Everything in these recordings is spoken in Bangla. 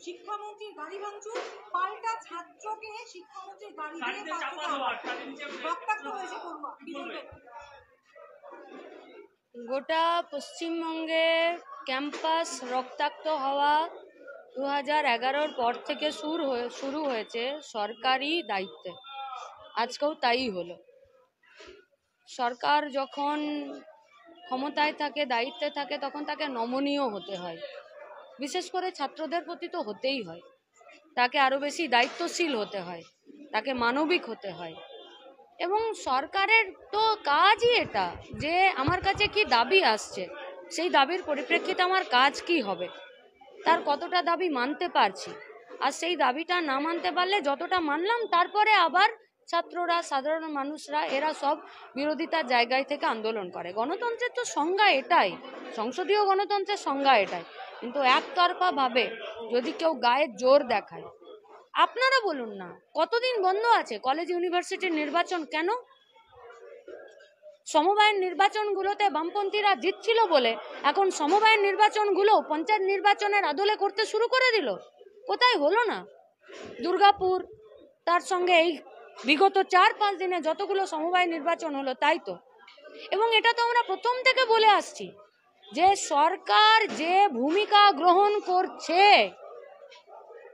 শিক্ষামন্ত্রীর গাড়ি ভাঙচুর, পাল্টা ছাত্রকে শিক্ষামন্ত্রীর গাড়ি দিয়ে রক্তাক্ত হয়েছে পড়ুয়া, কি বলবেন? গোটা পশ্চিমবঙ্গে ক্যাম্পাস রক্তাক্ত হওয়া 2011-র পর থেকে শুরু হয়েছে সরকারি দায়িত্বে। আজকেও তাই হলো। সরকার যখন ক্ষমতায় থাকে, দায়িত্বে থাকে, তখন তাকে নমনীয় হতে হয়। বিশেষ করে ছাত্রদের প্রতি তো হতেই হয়। তাকে আরও বেশি দায়িত্বশীল হতে হয়, তাকে মানবিক হতে হয়। এবং সরকারের তো কাজই এটা যে আমার কাছে কি দাবি আসছে, সেই দাবির পরিপ্রেক্ষিতে আমার কাজ কি হবে, তার কতটা দাবি মানতে পারছি। আর সেই দাবিটা না মানতে পারলে যতটা মানলাম, তারপরে আবার ছাত্ররা, সাধারণ মানুষরা, এরা সব বিরোধিতার জায়গায় থেকে আন্দোলন করে। গণতন্ত্রের তো সংজ্ঞা এটাই, সংসদীয় গণতন্ত্রের সংজ্ঞা এটাই। কিন্তু একতরফাভাবে যদি কেউ গায়ে জোর দেখায়, আপনারা বলুন না, কতদিন বন্ধ আছে কলেজ ইউনিভার্সিটির নির্বাচন? কেন? সমবায়ের নির্বাচনগুলোতে বামপন্থীরা জিতছিল বলে এখন সমবায়ের নির্বাচনগুলো পঞ্চায়েত নির্বাচনের আদলে করতে শুরু করে দিল। কোথায় হলো না? দুর্গাপুর, তার সঙ্গে এই বিগত 4-5 দিনে যতগুলো সমবায় নির্বাচন হলো, তাই তো। এবং এটা তো আমরা প্রথম থেকে বলে আসছি যে সরকার যে ভূমিকা গ্রহণ করছে,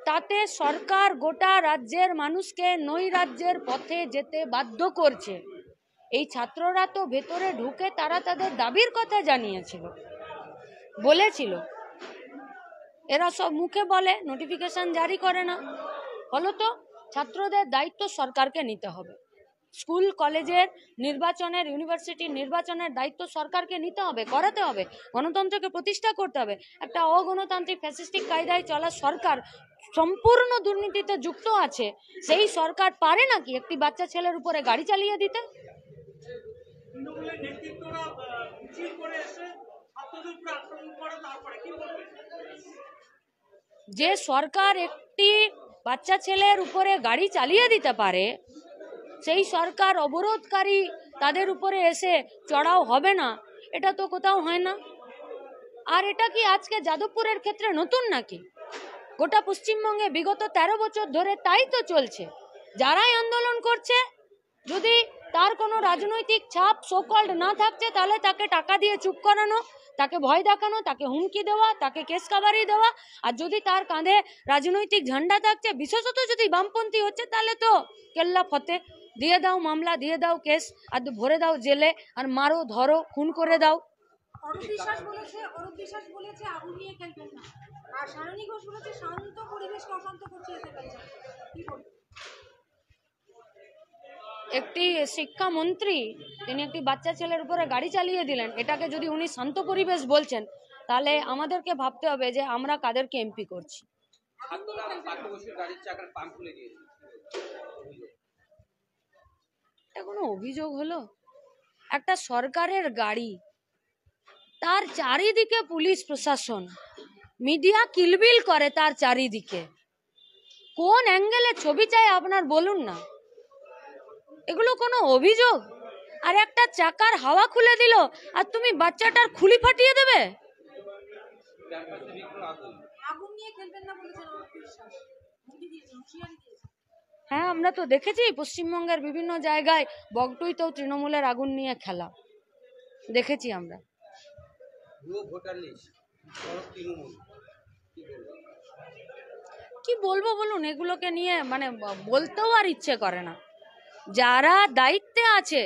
তাতে সরকার গোটা রাজ্যের মানুষকে নৈরাজ্যের পথে যেতে বাধ্য করছে। এই ছাত্ররা তো ভেতরে ঢুকে তারা তাদের দাবির কথা জানিয়েছিল, বলেছিল। এরা সব মুখে বলে, নোটিফিকেশন জারি করে না। ফলত ছাত্রদের দায়িত্ব সরকারকে নিতে হবে। স্কুল কলেজের নির্বাচনের, ইউনিভার্সিটির নির্বাচনের দায়িত্ব সরকারকে নিতে হবে, করাতে হবে, গণতন্ত্রকে প্রতিষ্ঠা করতে হবে। একটা অগণতান্ত্রিক ফ্যাসিস্টিক কায়দায় চলা সরকার সম্পূর্ণ দুর্নীতিতে যুক্ত আছে। সেই সরকার পারে নাকি একটি বাচ্চা ছেলের উপরে গাড়ি চালিয়ে দিতে? যে সরকার একটি বাচ্চা ছেলের উপরে গাড়ি চালিয়ে দিতে পারে, সেই সরকার অবরোধকারী তাদের উপরে এসে চড়াও হবে না, এটা তো কোথাও হয় না। আর এটা কি আজকে যাদবপুরের ক্ষেত্রে নতুন নাকি? গোটা পশ্চিমবঙ্গে বিগত 13 বছর ধরে তাই তো চলছে। যারাই আন্দোলন করছে, যদি তার কোনো রাজনৈতিক ছাপ সোকল্ড না থাকছে, তাহলে তাকে টাকা দিয়ে চুপ করানো, তাকে ভয় দেখানো, তাকে হুমকি দেওয়া, তাকে কেস কাবারি দেওয়া। আর যদি তার কাঁধে রাজনৈতিক ঝান্ডা থাকছে, বিশেষত যদি বামপন্থী হচ্ছে, তাহলে তো কেল্লা ফতে, দিয়ে দাও মামলা, দিয়ে দাও কেস, আর ভরে দাও জেলে, আর মারো, ধরো, খুন করে দাও। অরূপ বিশ্বাস বলেছে আগুন নিয়ে খেলবেন না, আর সায়নী ঘোষ বলেছে শান্ত পরিবেশকে অশান্ত করছে এতে কালচার। কি বলবেন? একটি শিক্ষামন্ত্রী, তিনি একটি বাচ্চা ছেলের উপরে গাড়ি চালিয়ে দিলেন, এটাকে যদি উনি শান্ত পরিবেশ বলছেন, তাহলে আমাদেরকে ভাবতে হবে যে আমরা কাদেরকে এমপি করছি। এটা কোনো অভিযোগ হলো? একটা সরকারের গাড়ি, তার চারিদিকে পুলিশ প্রশাসন, মিডিয়া কিলবিল করে তার চারিদিকে। কোন অ্যাঙ্গেলে ছবি চাই আপনার বলুন না? এগুলো কোনো অভিযোগ? আর একটা চাকার হাওয়া খুলে দিল, আর তুমি বাচ্চাটার খুলি ফাটিয়ে দেবে? হ্যাঁ, আমরা তো দেখেছি পশ্চিমবঙ্গের বিভিন্ন জায়গায় বগটুইতেও তৃণমূলের আগুন নিয়ে খেলা দেখেছি আমরা। কি বলবো বলুন, এগুলোকে নিয়ে মানে বলতেও আর ইচ্ছে করে না। যারা দায়িত্বে আছে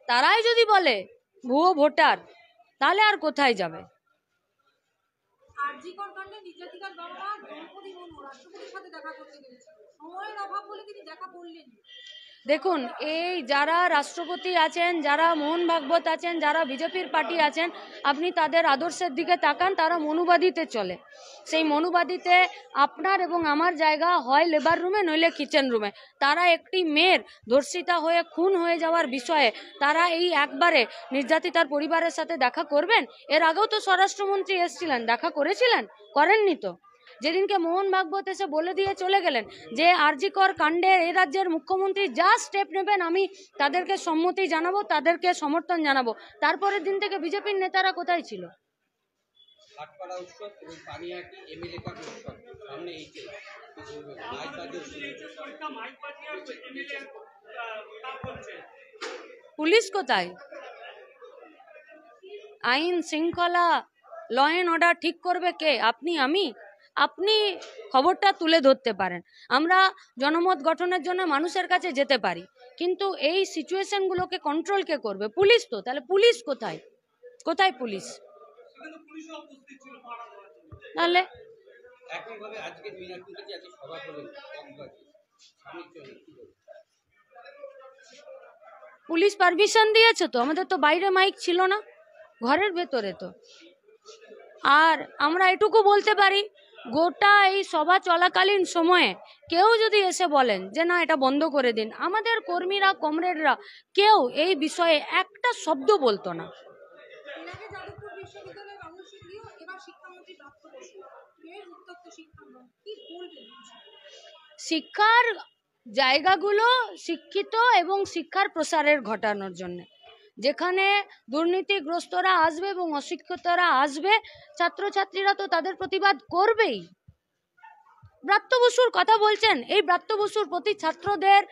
তারাই যদি বলে ভুয়ো ভোটার, তাহলে আর কোথায় যাবে? দেখুন, এই যারা রাষ্ট্রপতি আছেন, যারা মোহন ভাগবত আছেন, যারা বিজেপির পার্টি আছেন, আপনি তাদের আদর্শের দিকে তাকান, তারা মনুবাদীতে চলে। সেই মনুবাদীতে আপনার এবং আমার জায়গা হয় লেবার রুমে, নইলে কিচেন রুমে। তারা একটি মেয়ের ধর্ষিতা হয়ে খুন হয়ে যাওয়ার বিষয়ে তারা এই একবারে নির্যাতিতার পরিবারের সাথে দেখা করবেন? এর আগেও তো স্বরাষ্ট্রমন্ত্রী এসেছিলেন, দেখা করেছিলেন? করেননি তো। যেদিনকে মোহন ভাগবত এসে বলে দিয়ে চলে গেলেন যে আরজি কর কাণ্ডের এই রাজ্যের মুখ্যমন্ত্রী যা স্টেপ নেবেন আমি তাদেরকে সম্মতি জানাবো, তাদেরকে সমর্থন জানাবো, তারপরের দিন থেকে বিজেপির নেতারা কোথায় ছিল? ভাটপাড়া উৎসব এবং পানিহাটি এমএলএ কাপ উৎসব সামনে এইচে পুলিশ কোথায়? আইন শৃঙ্খলা ল অ্যান্ড অর্ডার ঠিক করবে কে? আপনি? আমি? আপনি খবরটা তুলে ধরতে পারেন, আমরা জনমত গঠনের জন্য মানুষের কাছে যেতে পারি, কিন্তু এই সিচুয়েশনগুলোকে কন্ট্রোল কে করবে? পুলিশ তো। তাহলে পুলিশ কোথায়? কোথায় পুলিশ? তাহলে একইভাবে আজকে মিনারপুরে যে আজকে সভা হলেন কক্সবাজারে স্বামীর জন্য কি বলবেন? পুলিশ পারমিশন দিয়েছে তো, আমাদের তো বাইরে মাইক ছিল না, ঘরের ভেতরে তো। আর আমরা এটুকু বলতে পারি, গোটা এই সভা চলাকালীন সময়ে কেউ যদি এসে বলেন যে না এটা বন্ধ করে দিন, আমাদের কর্মীরা কমরেডরা কেউ এই বিষয়ে একটা শব্দ বলতো না। এর আগে যাদবপুর বিশ্ববিদ্যালয়ের অবশ্যই গৃহ, এবার শিক্ষামন্ত্রী ব্রাত্য বসু ফের উত্তপ্ত শিক্ষাঙ্গন, কি বলবেন? শিক্ষার জায়গাগুলো শিক্ষিত এবং শিক্ষার প্রসারের ঘটানোর জন্য, যেখানে দুর্নীতিগ্রস্তরা আসবে এবং অশিক্ষিতরা আসবে, ছাত্রছাত্রীরা তো তাদের প্রতিবাদ করবেই। ব্রাত্য বসুর কথা বলছেন, এই ব্রাত্য বসুর প্রতি ছাত্রদের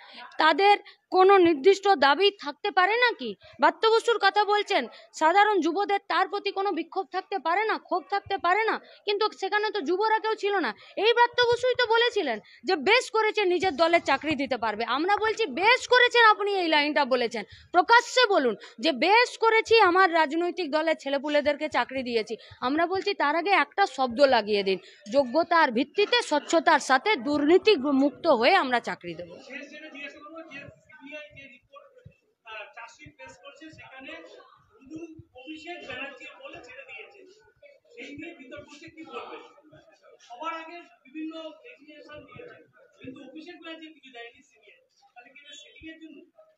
তাদের কোনো নির্দিষ্ট দাবি থাকতে পারে নাকি? ব্রাত্য বসুর কথা বলছেন, সাধারণ যুবদের তার প্রতি কোনো বিক্ষোভ থাকতে পারে না, ক্ষোভ থাকতে পারে না, কিন্তু সেখানে তো যুবরা কেউ ছিল না। এই ব্রাত্য বসুই তো বলেছিলেন যে বেশ করেছেন নিজের দলের চাকরি দিতে পারবে। আমরা বলছি বেশ করেছেন, আপনি এই লাইনটা বলেছেন, প্রকাশ্যে বলুন যে বেশ করেছি, আমার রাজনৈতিক দলের ছেলেপুলেদেরকে চাকরি দিয়েছি। আমরা বলছি তার আগে একটা শব্দ লাগিয়ে দিন, যোগ্যতার ভিত্তিতে স্বচ্ছতার সাথে দুর্নীতি মুক্ত হয়ে আমরা চাকরি দেবো।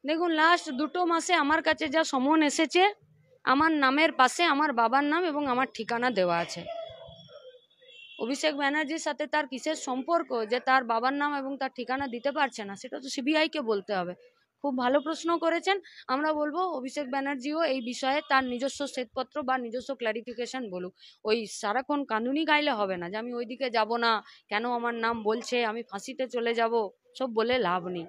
দেখুন, লাস্ট 2 মাসে আমার কাছে যা সমন এসেছে, আমার নামের পাশে আমার বাবার নাম এবং আমার ঠিকানা দেওয়া আছে। অভিষেক ব্যানার্জির সাথে তার কিসের সম্পর্ক যে তার বাবার নাম এবং তার ঠিকানা দিতে পারছে না, সেটা তো সিবিআইকে বলতে হবে। খুব ভালো প্রশ্ন করেছেন। আমরা বলবো অভিষেক ব্যানার্জিও এই বিষয়ে তার নিজস্ব শ্বেতপত্র বা নিজস্ব ক্লারিফিকেশন বলুক। ওই সারাক্ষণ কাঁদুনি গাইলে হবে না যে আমি ওইদিকে যাব না, কেন আমার নাম বলছে, আমি ফাঁসিতে চলে যাব, সব বলে লাভ নেই।